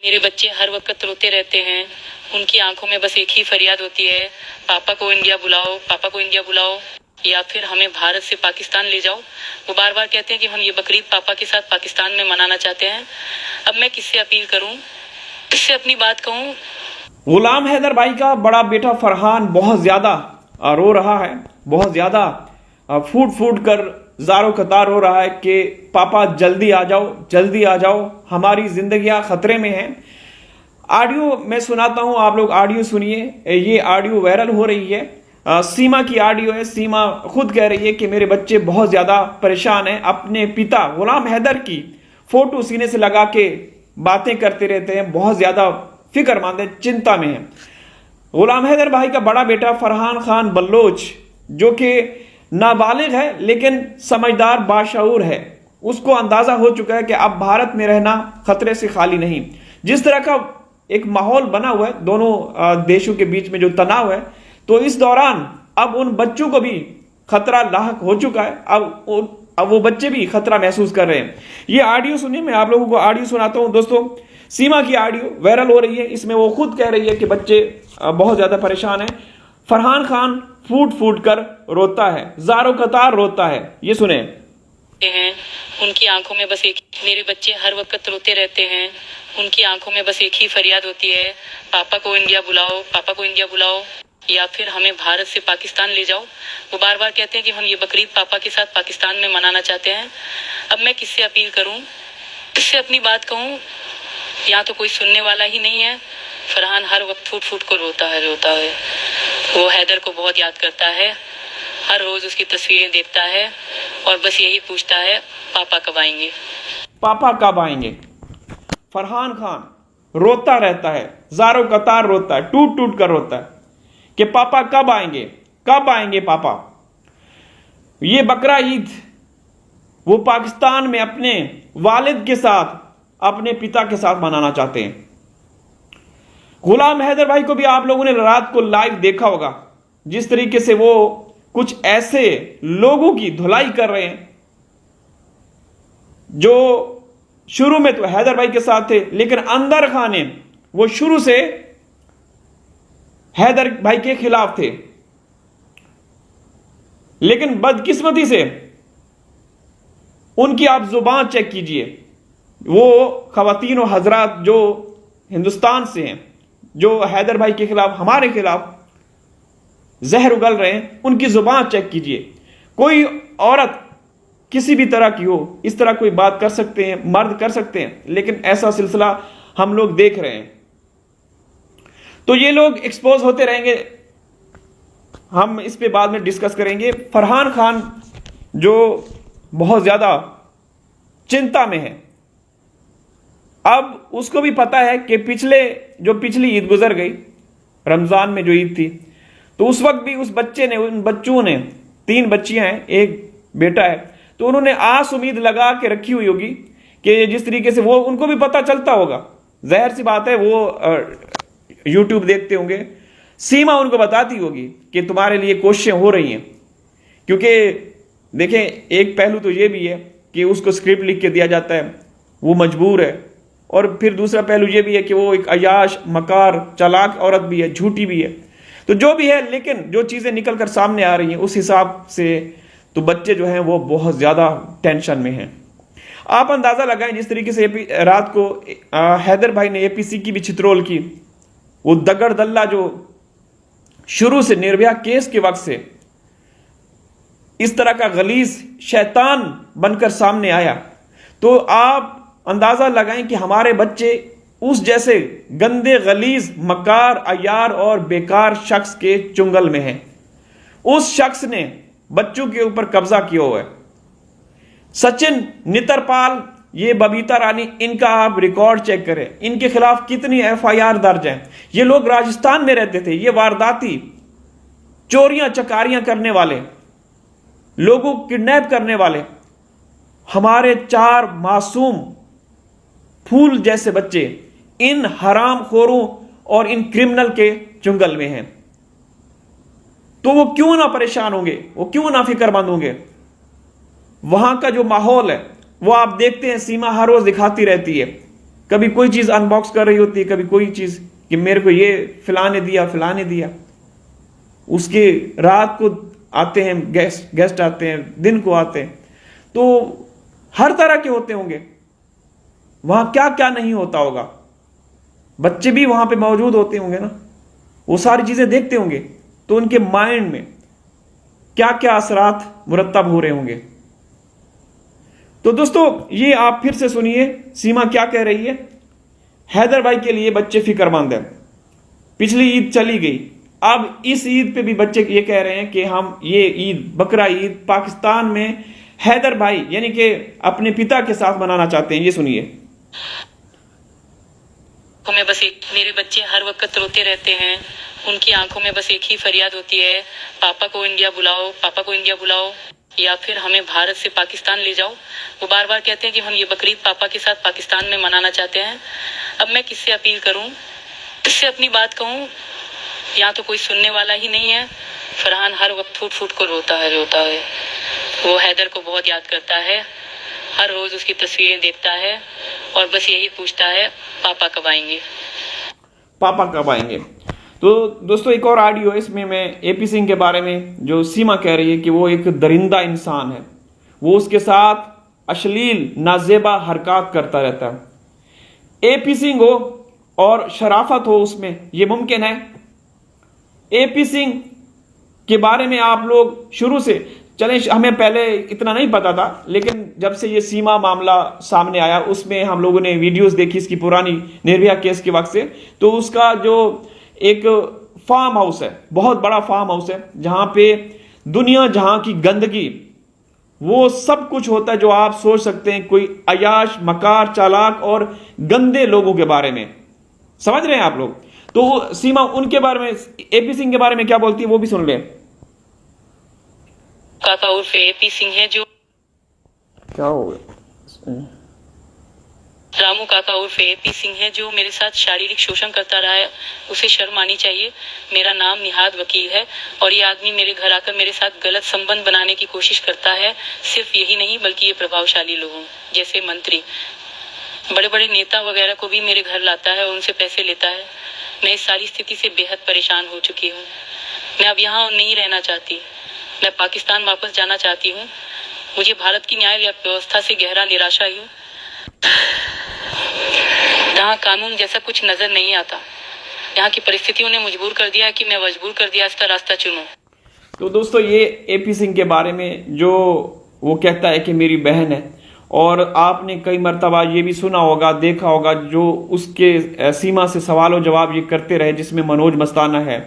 मेरे बच्चे हर वक्त रोते रहते हैं। उनकी आंखों में बस एक ही फरियाद होती है, पापा को इंडिया बुलाओ, पापा को इंडिया बुलाओ, या फिर हमें भारत से पाकिस्तान ले जाओ। वो बार बार कहते हैं कि हम ये बकरीद पापा के साथ पाकिस्तान में मनाना चाहते हैं। अब मैं किससे अपील करूं, किससे अपनी बात कहूं? गुलाम हैदर भाई का बड़ा बेटा फरहान बहुत ज्यादा रो रहा है, बहुत ज्यादा फूट फूट कर ज़ारो कतार रो रहा है कि पापा जल्दी आ जाओ, जल्दी आ जाओ, हमारी जिंदगियां खतरे में हैं। ऑडियो मैं सुनाता हूं, आप लोग ऑडियो सुनिए। ये ऑडियो वायरल हो रही है, सीमा की ऑडियो है। सीमा खुद कह रही है कि मेरे बच्चे बहुत ज्यादा परेशान हैं, अपने पिता गुलाम हैदर की फोटो सीने से लगा के बातें करते रहते हैं, बहुत ज्यादा फिक्रमंद है, चिंता में है। गुलाम हैदर भाई का बड़ा बेटा फरहान खान बल्लोच, जो कि नाबालिग है लेकिन समझदार बाशऊर है, उसको अंदाजा हो चुका है कि अब भारत में रहना खतरे से खाली नहीं। जिस तरह का एक माहौल बना हुआ है दोनों देशों के बीच में, जो तनाव है, तो इस दौरान अब उन बच्चों को भी खतरा लाहक हो चुका है। अब वो बच्चे भी खतरा महसूस कर रहे हैं। ये ऑडियो सुनिए, मैं आप लोगों को ऑडियो सुनाता हूं दोस्तों। सीमा की ऑडियो वायरल हो रही है, इसमें वो खुद कह रही है कि बच्चे बहुत ज्यादा परेशान हैं। फरहान खान फूट फूट कर रोता है, ज़ारो कतार रोता है। ये सुने हैं, उनकी आंखों में बस एक, मेरे बच्चे हर वक्त रोते रहते हैं। उनकी आंखों में बस एक ही फरियाद होती है, पापा को इंडिया बुलाओ, पापा को इंडिया बुलाओ, या फिर हमें भारत से पाकिस्तान ले जाओ। वो बार बार कहते हैं कि हम ये बकरीद पापा के साथ पाकिस्तान में मनाना चाहते हैं। अब मैं किससे अपील करूं, किससे अपनी बात कहूं? यहाँ तो कोई सुनने वाला ही नहीं है। फरहान हर वक्त फूट फूट कर रोता है। वो हैदर को बहुत याद करता है, हर रोज उसकी तस्वीरें देखता है और बस यही पूछता है, पापा कब आएंगे, पापा कब आएंगे। फरहान खान रोता रहता है, ज़ारो कतार रोता है, टूट टूट कर रोता है कि पापा कब आएंगे, कब आएंगे पापा। ये बकरा ईद वो पाकिस्तान में अपने वालिद के साथ, अपने पिता के साथ मनाना चाहते हैं। गुलाम हैदर भाई को भी आप लोगों ने रात को लाइव देखा होगा, जिस तरीके से वो कुछ ऐसे लोगों की धुलाई कर रहे हैं जो शुरू में तो हैदर भाई के साथ थे, लेकिन अंदर खाने वो शुरू से हैदर भाई के खिलाफ थे। लेकिन बदकिस्मती से उनकी आप जुबान चेक कीजिए, वो खवातीन और हजरात जो हिंदुस्तान से हैं, जो हैदर भाई के खिलाफ, हमारे खिलाफ जहर उगल रहे हैं, उनकी जुबान चेक कीजिए। कोई औरत किसी भी तरह की हो, इस तरह कोई बात कर सकते हैं, मर्द कर सकते हैं, लेकिन ऐसा सिलसिला हम लोग देख रहे हैं। तो ये लोग एक्सपोज होते रहेंगे, हम इस पे बाद में डिस्कस करेंगे। फरहान खान जो बहुत ज्यादा चिंता में है, अब उसको भी पता है कि पिछली ईद गुजर गई, रमजान में जो ईद थी, तो उस वक्त भी उस बच्चे ने, उन बच्चों ने, 3 बच्चियां हैं, 1 बेटा है, तो उन्होंने आस उम्मीद लगा के रखी हुई होगी कि जिस तरीके से वो, उनको भी पता चलता होगा, जाहिर सी बात है, वो यूट्यूब देखते होंगे, सीमा उनको बताती होगी कि तुम्हारे लिए कोशिशें हो रही हैं। क्योंकि देखें, एक पहलू तो ये भी है कि उसको स्क्रिप्ट लिख के दिया जाता है, वो मजबूर है, और फिर दूसरा पहलू ये भी है कि वो एक अयाश, मकार, चालाक औरत भी है, झूठी भी है। तो जो भी है, लेकिन जो चीजें निकल कर सामने आ रही हैं उस हिसाब से तो बच्चे जो हैं वो बहुत ज्यादा टेंशन में हैं। आप अंदाजा लगाएं, जिस तरीके से रात को हैदर भाई ने एपीसी की भी छितरोल की, वो दगड़ दल्ला जो शुरू से निर्भया केस के वक्त से इस तरह का गलीज शैतान बनकर सामने आया, तो आप अंदाजा लगाएं कि हमारे बच्चे उस जैसे गंदे, गलीज, मकार, अयार और बेकार शख्स के चुंगल में हैं। उस शख्स ने बच्चों के ऊपर कब्जा किया हुआ है। सचिन, नितरपाल, ये बबीता रानी, इनका आप रिकॉर्ड चेक करें, इनके खिलाफ कितनी एफआईआर दर्ज है। ये लोग राजस्थान में रहते थे, ये वारदाती, चोरियां चकारियां करने वाले, लोगों को किडनैप करने वाले, हमारे 4 मासूम फूल जैसे बच्चे इन हरामखोरों और इन क्रिमिनल के चुंगल में हैं। तो वो क्यों ना परेशान होंगे, वो क्यों ना फिक्रमंद होंगे। वहां का जो माहौल है वो आप देखते हैं, सीमा हर रोज दिखाती रहती है, कभी कोई चीज अनबॉक्स कर रही होती है, कभी कोई चीज कि मेरे को ये फलाने दिया। उसके रात को आते हैं गेस्ट आते हैं, दिन को आते हैं, तो हर तरह के होते होंगे। वहां क्या क्या नहीं होता होगा, बच्चे भी वहां पे मौजूद होते होंगे ना, वो सारी चीजें देखते होंगे, तो उनके माइंड में क्या क्या असरात मुरत्तब हो रहे होंगे। तो दोस्तों ये आप फिर से सुनिए सीमा क्या कह रही है। हैदर भाई के लिए बच्चे फिक्रमंद है, पिछली ईद चली गई, अब इस ईद पे भी बच्चे ये कह रहे हैं कि हम ये ईद बकरा ईद पाकिस्तान में हैदर भाई यानी कि अपने पिता के साथ मनाना चाहते हैं। ये सुनिए। में बस एक, मेरे बच्चे हर वक्त रोते रहते हैं, उनकी आंखों में बस एक ही फरियाद होती है, पापा को इंडिया बुलाओ, पापा को इंडिया बुलाओ, या फिर हमें भारत से पाकिस्तान ले जाओ। वो बार बार कहते हैं कि हम ये बकरीद पापा के साथ पाकिस्तान में मनाना चाहते हैं। अब मैं किससे अपील करूं, किससे अपनी बात कहूं, यहाँ तो कोई सुनने वाला ही नहीं है। फरहान हर वक्त फूट फूट कर रोता है। वो हैदर को बहुत याद करता है, हर रोज उसकी तस्वीरें देखता है और बस यही पूछता है पापा कब आएंगे। तो दोस्तों एक और ऑडियो है, इसमें मैं एपी सिंह के बारे में जो सीमा कह रही है कि वो एक दरिंदा इंसान है, वो उसके साथ अश्लील नाजेबा हरकत करता रहता है। एपी सिंह हो और शराफत हो उसमें, ये मुमकिन है। एपी सिंह के बारे में आप लोग शुरू से चलें, हमें पहले इतना नहीं पता था, लेकिन जब से ये सीमा मामला सामने आया उसमें हम लोगों ने वीडियोस देखी इसकी पुरानी निर्भया केस के वक्त से, तो उसका जो एक फार्म हाउस है, बहुत बड़ा फार्म हाउस है, जहां पे दुनिया जहां की गंदगी वो सब कुछ होता है जो आप सोच सकते हैं, कोई अयाश मकार चालाक और गंदे लोगों के बारे में। समझ रहे हैं आप लोग? तो सीमा उनके बारे में, एपी सिंह के बारे में क्या बोलती है वो भी सुन लें। काका उर्फ एपी सिंह है जो, क्या हो गया? रामू काका उर्फ एपी सिंह है जो मेरे साथ शारीरिक शोषण करता रहा है, उसे शर्म आनी चाहिए। मेरा नाम निहाद वकील है और ये आदमी मेरे घर आकर मेरे साथ गलत संबंध बनाने की कोशिश करता है। सिर्फ यही नहीं बल्कि ये प्रभावशाली लोगों जैसे मंत्री, बड़े बड़े नेता वगैरह को भी मेरे घर लाता है और उनसे पैसे लेता है। मैं इस सारी स्थिति से बेहद परेशान हो चुकी हूँ। मैं अब यहाँ नहीं रहना चाहती, मैं पाकिस्तान वापस जाना चाहती हूँ। मुझे भारत की न्याय व्यवस्था से गहरा निराशा ही हूँ। यहाँ कानून जैसा कुछ नजर नहीं आता। यहाँ की परिस्थितियों ने मजबूर कर दिया है कि मैं मजबूर कर दिया इसका रास्ता चुनूं। तो दोस्तों ये एपी सिंह के बारे में जो वो कहता है कि मेरी बहन है, और आपने कई मर्तबा ये भी सुना होगा, देखा होगा, जो उसके सीमा से सवालों जवाब ये करते रहे, जिसमें मनोज मस्ताना है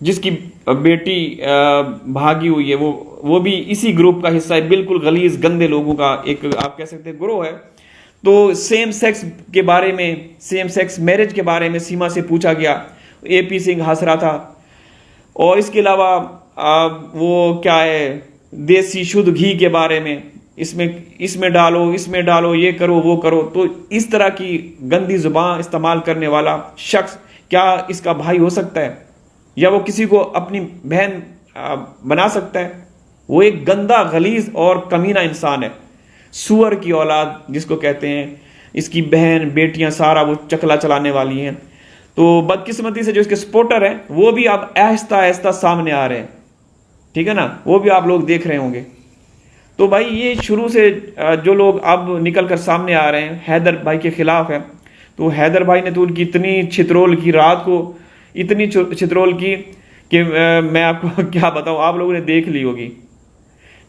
जिसकी बेटी भागी हुई है, वो भी इसी ग्रुप का हिस्सा है। बिल्कुल गलीज गंदे लोगों का एक आप कह सकते हैं ग्रोह है। तो सेम सेक्स के बारे में, सेम सेक्स मैरिज के बारे में सीमा से पूछा गया, एपी सिंह हंस रहा था। और इसके अलावा वो क्या है, देसी शुद्ध घी के बारे में, इसमें डालो, ये करो वो करो। तो इस तरह की गंदी जुबान इस्तेमाल करने वाला शख्स क्या इसका भाई हो सकता है, या वो किसी को अपनी बहन बना सकता है? वो एक गंदा गलीज और कमीना इंसान है, सुअर की औलाद जिसको कहते हैं। इसकी बहन बेटियां सारा वो चकला चलाने वाली हैं। तो बदकिस्मती से जो इसके सपोर्टर हैं वो भी अब आहिस्ता आहिस्ता सामने आ रहे हैं, ठीक है ना, वो भी आप लोग देख रहे होंगे। तो भाई ये शुरू से जो लोग अब निकल कर सामने आ रहे हैं हैदर भाई के खिलाफ है, तो हैदर भाई ने तो उनकी इतनी छितरोल की, रात को इतनी छितरोल की कि मैं आपको क्या बताऊं, आप लोगों ने देख ली होगी,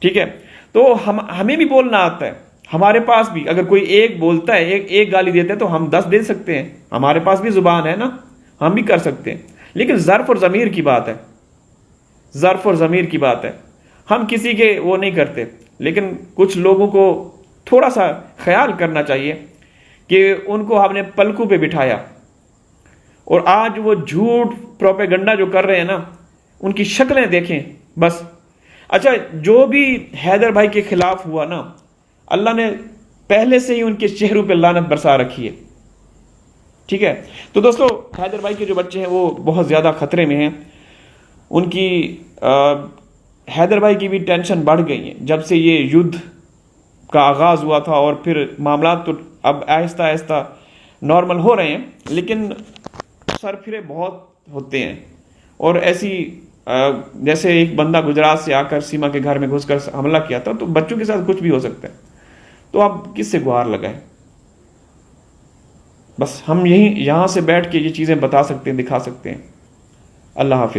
ठीक है। तो हमें भी बोलना आता है, हमारे पास भी अगर कोई एक बोलता है, एक गाली देता है तो हम 10 दे सकते हैं, हमारे पास भी जुबान है ना, हम भी कर सकते हैं। लेकिन ज़र्फ और ज़मीर की बात है, ज़र्फ और ज़मीर की बात है। हम किसी के वो नहीं करते, लेकिन कुछ लोगों को थोड़ा सा ख्याल करना चाहिए कि उनको हमने पलकों पे बिठाया, और आज वो झूठ प्रोपेगेंडा जो कर रहे हैं ना, उनकी शक्लें देखें बस। अच्छा, जो भी हैदर भाई के खिलाफ हुआ ना, अल्लाह ने पहले से ही उनके चेहरों पे लानत बरसा रखी है, ठीक है। तो दोस्तों हैदर भाई के जो बच्चे हैं वो बहुत ज़्यादा खतरे में हैं। उनकी हैदर भाई की भी टेंशन बढ़ गई है जब से ये युद्ध का आगाज़ हुआ था, और फिर मामला तो अब आहिस्ता आहिस्ता नॉर्मल हो रहे हैं, लेकिन सरफिरे बहुत होते हैं। और ऐसी जैसे एक बंदा गुजरात से आकर सीमा के घर में घुसकर हमला किया था, तो बच्चों के साथ कुछ भी हो सकता है। तो आप किससे गुहार लगाएं? बस हम यहां से बैठ के ये चीजें बता सकते हैं, दिखा सकते हैं। अल्लाह हाफिज।